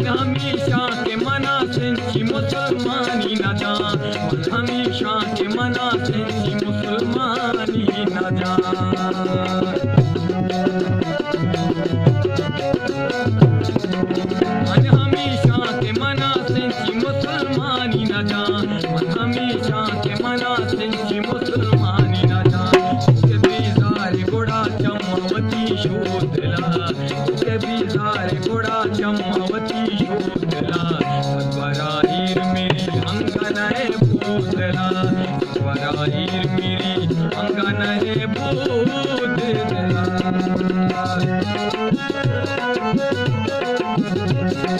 हमेशा के मना सेंची मुसलमानी न जा, हमेशा के मना सेंची मुसलमानी न जा। हमेशा के मना सेंची मुसलमानी न जा, हमेशा के मना सेंची मुसलमानी न जा। के बेजारे गोड़ा चमवती शोधला, के बेजारे गोड़ा चमवती शोधला।